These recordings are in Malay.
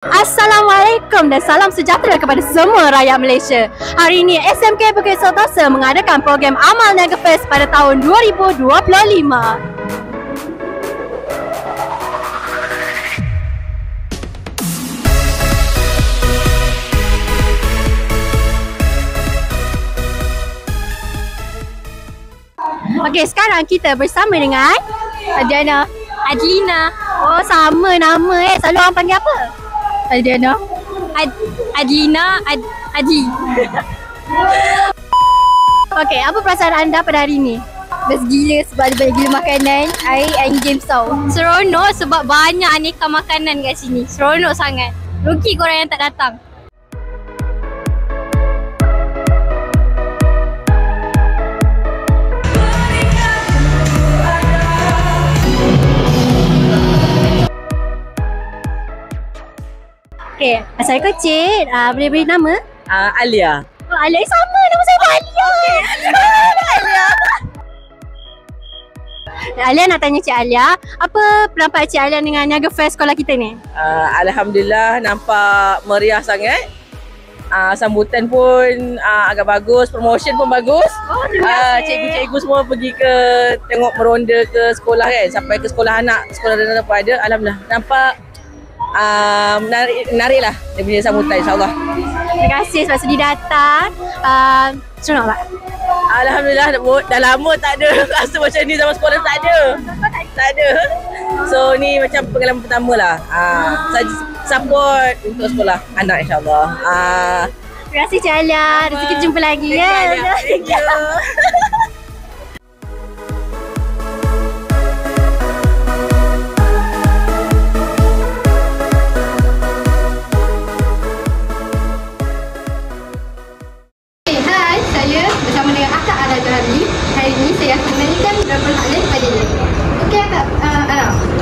Assalamualaikum dan salam sejahtera kepada semua rakyat Malaysia. Hari ini SMK Bukit Sentosa mengadakan program Amal Niaga Fest pada tahun 2025. Okey, sekarang kita bersama dengan Adriana. Adlina. Oh, sama nama Selalu orang panggil apa? Adriana. Adlina. Adli. Okey, apa perasaan anda pada hari ini? Best gila sebab ada banyak gila makanan, air and games tau. Seronok sebab banyak aneka makanan kat sini. Seronok sangat. Rugi korang yang tak datang. Okay, saya kecil. Boleh beri nama? Alia. Oh, Alia sama. Nama saya pun Alia. Alia. Alia nak tanya Cik Alia, apa pendapat Cik Alia dengan Niaga Fest sekolah kita ni? Alhamdulillah nampak meriah sangat. Sambutan pun agak bagus, promotion pun bagus. Oh, terima kasih. Cikgu-cikgu semua pergi ke tengok meronda ke sekolah kan, sampai ke sekolah anak, sekolah rendah pun ada. Alhamdulillah nampak menarik lah dia punya sambutan, insyaAllah. Terima kasih sebab sudi datang. Seronok tak? Alhamdulillah dah lama tak ada rasa macam ni, zaman sekolah tak ada. So ni macam pengalaman pertama lah. Saya support untuk sekolah anak, insyaAllah. Terima kasih Cik Alia. Rezeki jumpa lagi ya. Thank you. Saya bersama dengan Akak Ala Jarabi. Hari ini saya akan menyanyikan beberapa soalan kepada dia. Okey Akak,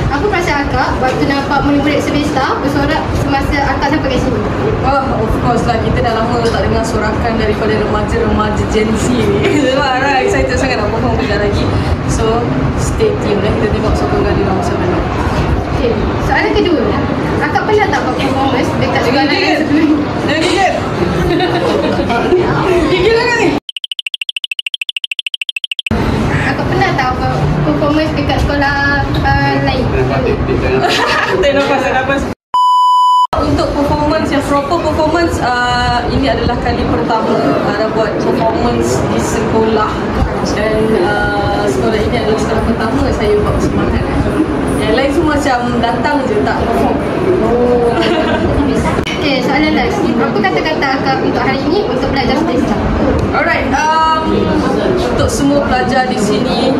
apa perasaan Akak waktu nampak murid-murid semesta bersorak semasa Akak sampai kat sini? Oh, of course lah, kita dah lama tak dengar sorakan daripada remaja-remaja Gen Z ni. Sebab excited sangat nak perform kejap lagi. So, stay tuned lah, kita tengok sokongan dia macam mana. Okey, soalan kedua. Akak pernah tak buat performance dekat sekolah lain sebelum ni? Jangan gigit! Gigit lah ni! Akak pernah tak buat performance dekat sekolah lain? Tarik nafas. Untuk performance, yang proper performance, ini adalah kali pertama Ara buat performance di sekolah. Dan sekolah ini adalah sekolah pertama saya buat persembahan. Yang lain semua macam datang je, tak perform. Okey, soalan last. Apa kata-kata Akak untuk hari ini untuk belajar semesta? Alright, untuk semua pelajar di sini,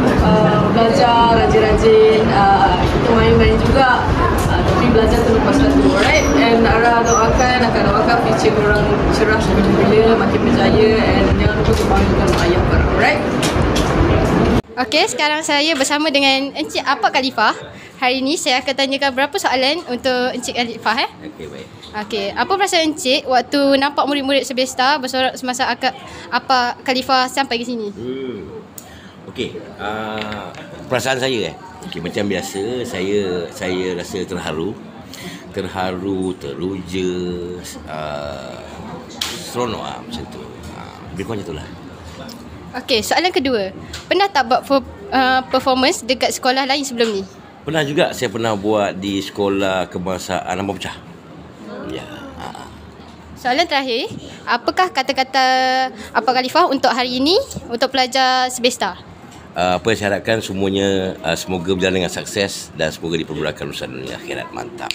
belajar rajin-rajin, kita main-main juga, tapi belajar tu lepas satu, alright? And Ara akan doakan future korang cerah seperti bila, makin berjaya, and jangan lupa untuk banggakan mak ayah korang, alright? Okey, sekarang saya bersama dengan Encik Apap Khalifah. Hari ini saya akan tanyakan beberapa soalan untuk Encik Khalifah. Okey, baik. Okey, apa perasaan Encik waktu nampak murid-murid semesta bersorak semasa Apap Khalifah sampai ke sini? Okey, perasaan saya okey, macam biasa saya rasa terharu, teruja, seronok macam tu. Lebih kurang macam itulah. Okey, soalan kedua. Pernah tak buat performance dekat sekolah lain sebelum ni? Pernah juga, saya pernah buat di sekolah kebangsaan Ambon Pecah. Ya. Soalan terakhir, apakah kata-kata Apap Khalifah untuk hari ini untuk pelajar semesta? Apa yang saya harapkan semuanya semoga berjalan dengan sukses dan semoga dipermudahkan urusan dunia akhirat. Mantap.